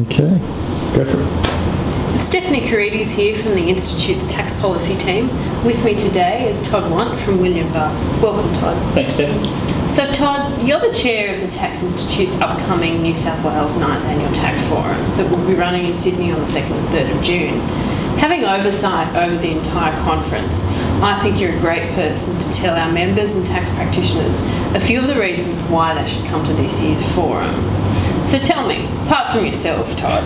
Okay, go for it. Stephanie Carides here from the Institute's tax policy team. With me today is Todd Want from William Barr. Welcome, Todd. Thanks, Stephanie. So, Todd, you're the chair of the Tax Institute's upcoming New South Wales 9th Annual Tax Forum that will be running in Sydney on the 2nd and 3rd of June. Having oversight over the entire conference, I think you're a great person to tell our members and tax practitioners a few of the reasons why they should come to this year's forum. So tell me, apart from yourself, Todd,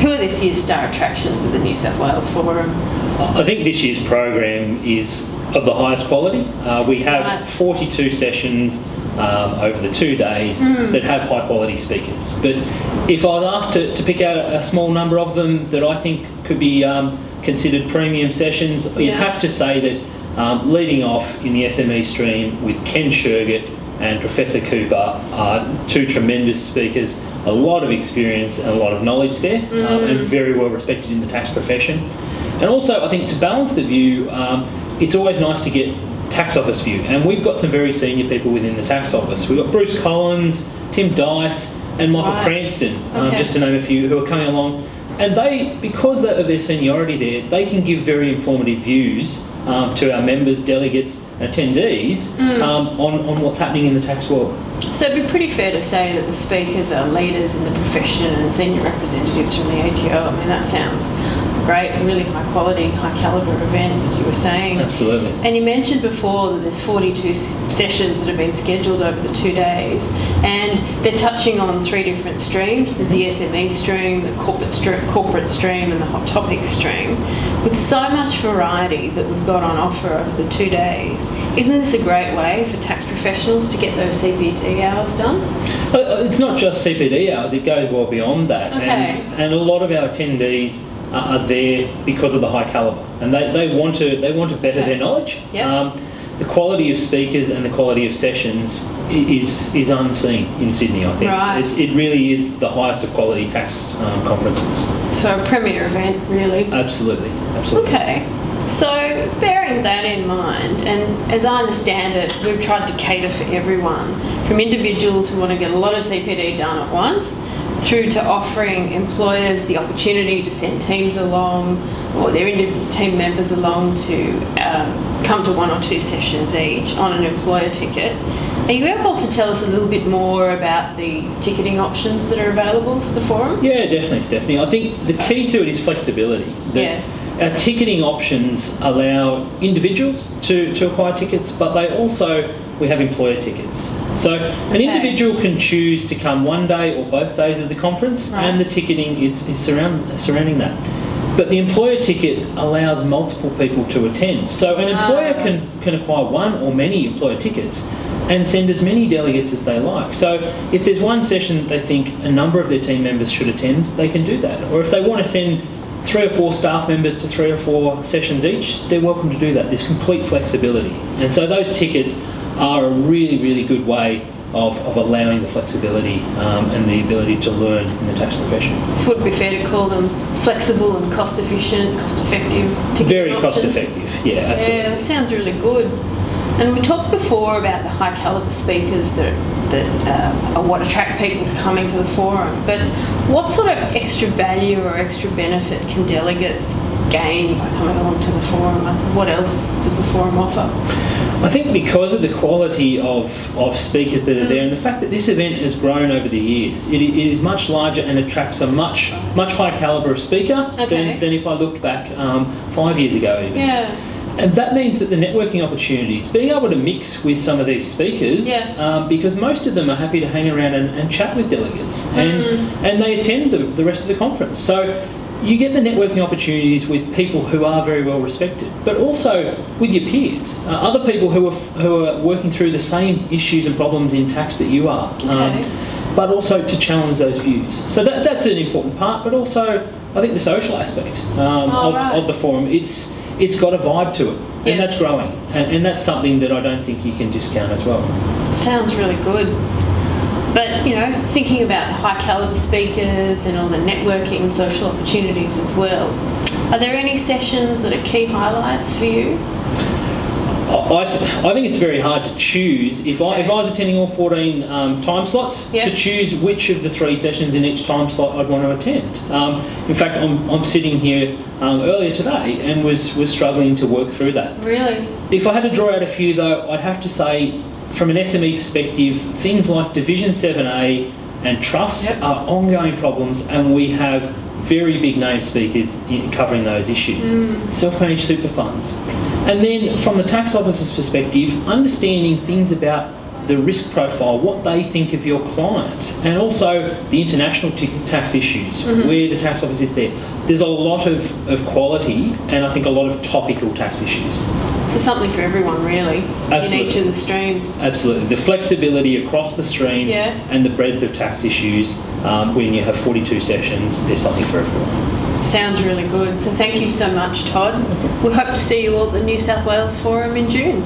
who are this year's star attractions at the New South Wales Forum? I think this year's program is of the highest quality. We have 42 sessions over the 2 days that have high quality speakers. But if I was asked to pick out a small number of them that I think could be considered premium sessions, you'd have to say that leading off in the SME stream with Ken Shergitt and Professor Cooper are two tremendous speakers, a lot of experience and a lot of knowledge there, and very well respected in the tax profession. And also, I think to balance the view, it's always nice to get tax office view, and we've got some very senior people within the tax office. We've got Bruce Collins, Tim Dice and Michael Cranston, just to name a few, who are coming along. And they, because of their seniority there, they can give very informative views to our members, delegates and attendees on what's happening in the tax world. So it'd be pretty fair to say that the speakers are leaders in the profession and senior representatives from the ATO. I mean, that sounds great, really high quality, high calibre event, as you were saying. Absolutely. And you mentioned before that there's 42 sessions that have been scheduled over the 2 days, and they're touching on 3 different streams. There's the SME stream, the corporate stream and the hot topic stream. With so much variety that we've got on offer over the 2 days, isn't this a great way for tax professionals to get those CPD hours done? It's not just CPD hours, it goes well beyond that. And a lot of our attendees are there because of the high calibre, and they want to better their knowledge. The quality of speakers and the quality of sessions is unseen in Sydney, I think. It really is the highest of quality tax conferences. So a premier event, really? Absolutely, absolutely. Okay. So, bearing that in mind, and as I understand it, we've tried to cater for everyone, from individuals who want to get a lot of CPD done at once, through to offering employers the opportunity to send teams along or their individual team members along to come to 1 or 2 sessions each on an employer ticket. Are you able to tell us a little bit more about the ticketing options that are available for the forum? Yeah, definitely, Stephanie. I think the key to it is flexibility. Our ticketing options allow individuals to acquire tickets, but we have employer tickets. So an individual can choose to come one day or both days of the conference, and the ticketing is surrounding that. But the employer ticket allows multiple people to attend. So an employer can acquire one or many employer tickets and send as many delegates as they like. So if there's one session that they think a number of their team members should attend, they can do that. Or if they want to send 3 or 4 staff members to 3 or 4 sessions each, they're welcome to do that. There's complete flexibility. And so those tickets are a really, really good way of allowing the flexibility and the ability to learn in the tax profession. So would it be fair to call them flexible and cost-efficient, cost-effective ticketing Very options? Cost-effective, yeah, absolutely. Yeah, that sounds really good. And we talked before about the high calibre speakers that are what attract people to coming to the forum, but what sort of extra value or extra benefit can delegates gain by coming along to the forum? What else does the forum offer? I think because of the quality of speakers that are there, and the fact that this event has grown over the years, it is much larger and attracts a much higher calibre of speaker than if I looked back 5 years ago even. Yeah. And that means that the networking opportunities, being able to mix with some of these speakers, because most of them are happy to hang around and chat with delegates, and they attend the rest of the conference. So you get the networking opportunities with people who are very well respected, but also with your peers, other people who are working through the same issues and problems in tax that you are, but also to challenge those views. So that's an important part, but also I think the social aspect of the forum. It's got a vibe to it, and that's growing, and that's something that I don't think you can discount as well. Sounds really good. But, you know, thinking about the high calibre speakers and all the networking and social opportunities as well, are there any sessions that are key highlights for you? I think it's very hard to choose. If I was attending all 14 time slots, to choose which of the 3 sessions in each time slot I'd want to attend. In fact, I'm sitting here earlier today and was struggling to work through that. Really? If I had to draw out a few though, I'd have to say, from an SME perspective, things like Division 7A and trusts are ongoing problems, and we have very big name speakers covering those issues. Self-managed super funds. And then from the tax officer's perspective, understanding things about the risk profile, what they think of your client, and also the international tax issues, where the tax office is there. There's a lot of quality and I think a lot of topical tax issues. So something for everyone really, in each of the streams. Absolutely. The flexibility across the streams and the breadth of tax issues, when you have 42 sessions, there's something for everyone. Sounds really good. So thank you so much, Todd. We hope to see you all at the New South Wales Forum in June.